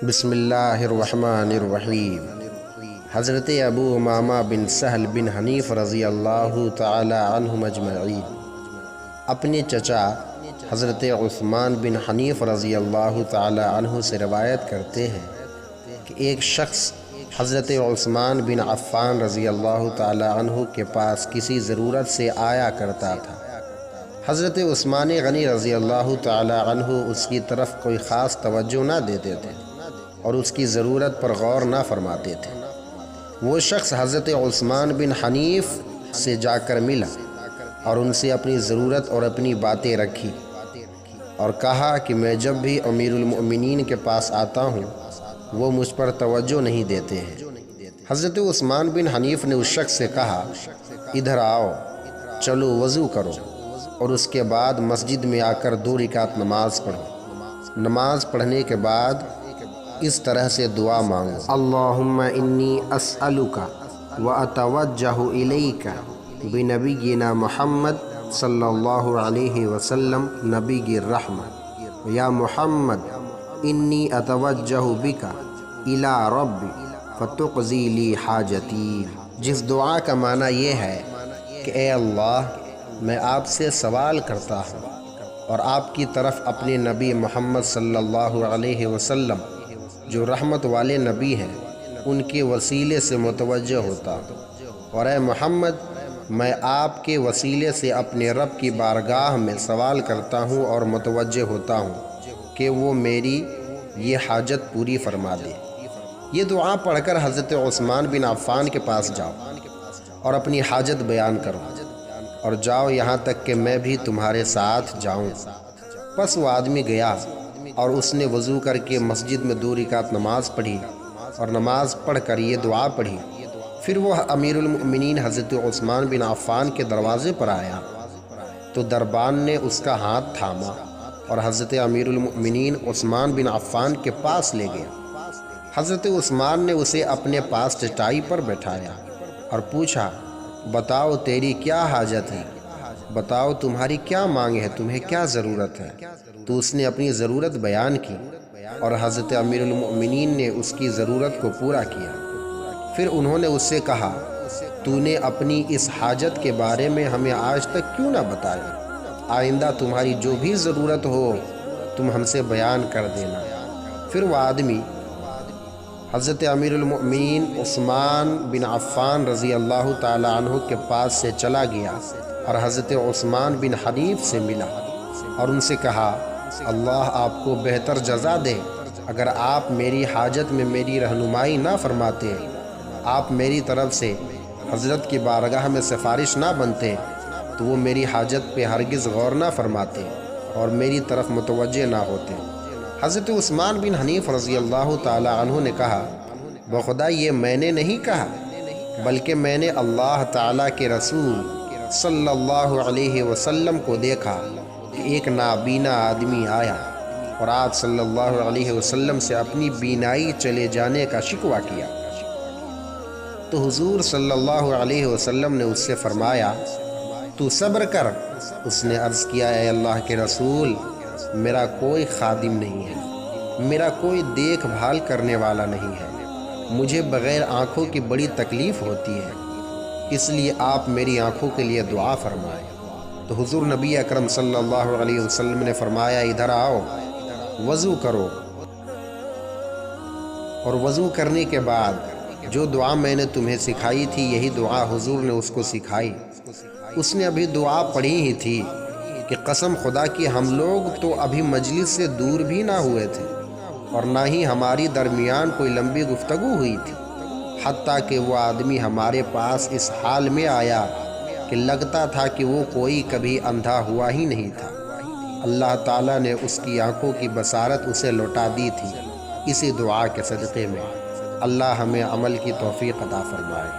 بسم اللہ الرحمن الرحیم۔ حضرت ابو امامہ بن سہل بن حنیف رضی اللہ تعالی عنہم اجمعین اپنے چچا حضرت عثمان بن حنیف رضی اللہ تعالی عنہ سے روایت کرتے ہیں کہ ایک شخص حضرت عثمان بن عفان رضی اللہ تعالی عنہ کے پاس کسی ضرورت سے آیا کرتا تھا۔ حضرت عثمان غنی رضی اللہ تعالی عنہ اس کی طرف کوئی خاص توجہ نہ دیتے تھے اور اس کی ضرورت پر غور نہ فرماتے تھے۔ وہ شخص حضرت عثمان بن حنیف سے جا کر ملا اور ان سے اپنی ضرورت اور اپنی باتیں رکھی اور کہا کہ میں جب بھی امیر المؤمنین کے پاس آتا ہوں وہ مجھ پر توجہ نہیں دیتے ہیں۔ حضرت عثمان بن حنیف نے اس شخص سے کہا، ادھر آؤ، چلو وضو کرو اور اس کے بعد مسجد میں آ کر 2 رکعت نماز پڑھو۔ نماز پڑھنے کے بعد اس طرح سے دعا مانگو، اللہم انی اسألک واتوجہ الیک بنبینا محمد صلی اللہ علیہ وسلم نبی الرحمہ، یا محمد انی اتوجہ بک الی ربی فتقضی لی حاجتی، جس دعا کا معنی یہ ہے کہ اے اللہ، میں آپ سے سوال کرتا ہوں اور آپ کی طرف اپنے نبی محمد صلی اللہ علیہ وسلم جو رحمت والے نبی ہیں ان کے وسیلے سے متوجہ ہوتا ہوں، اور اے محمد، میں آپ کے وسیلے سے اپنے رب کی بارگاہ میں سوال کرتا ہوں اور متوجہ ہوتا ہوں کہ وہ میری یہ حاجت پوری فرما دے۔ یہ دعا پڑھ کر حضرت عثمان بن عفان کے پاس جاؤ اور اپنی حاجت بیان کرو، اور جاؤ یہاں تک کہ میں بھی تمہارے ساتھ جاؤں۔ پس وہ آدمی گیا اور اس نے وضو کر کے مسجد میں 2 رکعت نماز پڑھی اور نماز پڑھ کر یہ دعا پڑھی۔ پھر وہ امیر المؤمنین حضرت عثمان بن عفان کے دروازے پر آیا تو دربان نے اس کا ہاتھ تھاما اور حضرت امیر المؤمنین عثمان بن عفان کے پاس لے گیا۔ حضرت عثمان نے اسے اپنے پاس چٹائی پر بٹھایا اور پوچھا، بتاؤ تیری کیا حاجت ہے، بتاؤ تمہاری کیا مانگ ہے، تمہیں کیا ضرورت ہے؟ تو اس نے اپنی ضرورت بیان کی اور حضرت امیر المؤمنین نے اس کی ضرورت کو پورا کیا۔ پھر انہوں نے اس سے کہا، تو نے اپنی اس حاجت کے بارے میں ہمیں آج تک کیوں نہ بتایا؟ آئندہ تمہاری جو بھی ضرورت ہو تم ہم سے بیان کر دینا۔ پھر وہ آدمی حضرت امیر المؤمنین عثمان بن عفان رضی اللہ تعالی عنہ کے پاس سے چلا گیا اور حضرت عثمان بن حنیف سے ملا اور ان سے کہا، اللہ آپ کو بہتر جزا دے، اگر آپ میری حاجت میں میری رہنمائی نہ فرماتے، آپ میری طرف سے حضرت کی بارگاہ میں سفارش نہ بنتے تو وہ میری حاجت پہ ہرگز غور نہ فرماتے اور میری طرف متوجہ نہ ہوتے۔ حضرت عثمان بن حنیف رضی اللہ تعالی عنہ نے کہا، بخدا یہ میں نے نہیں کہا، بلکہ میں نے اللہ تعالیٰ کے رسول صلی اللہ علیہ وسلم کو دیکھا کہ ایک نابینا آدمی آیا اور آپ صلی اللہ علیہ وسلم سے اپنی بینائی چلے جانے کا شکوہ کیا، تو حضور صلی اللہ علیہ وسلم نے اس سے فرمایا، تو صبر کر۔ اس نے عرض کیا، اے اللہ کے رسول، میرا کوئی خادم نہیں ہے، میرا کوئی دیکھ بھال کرنے والا نہیں ہے، مجھے بغیر آنکھوں کی بڑی تکلیف ہوتی ہے، اس لیے آپ میری آنکھوں کے لیے دعا فرمائیں۔ تو حضور نبی اکرم صلی اللہ علیہ وسلم نے فرمایا، ادھر آؤ، وضو کرو، اور وضو کرنے کے بعد جو دعا میں نے تمہیں سکھائی تھی یہی دعا حضور نے اس کو سکھائی۔ اس نے ابھی دعا پڑھی ہی تھی کہ قسم خدا کی ہم لوگ تو ابھی مجلس سے دور بھی نہ ہوئے تھے اور نہ ہی ہماری درمیان کوئی لمبی گفتگو ہوئی تھی، حتیٰ کہ وہ آدمی ہمارے پاس اس حال میں آیا کہ لگتا تھا کہ وہ کوئی کبھی اندھا ہوا ہی نہیں تھا۔ اللہ تعالیٰ نے اس کی آنکھوں کی بصارت اسے لوٹا دی تھی۔ اسی دعا کے صدقے میں اللہ ہمیں عمل کی توفیق عطا فرمائے۔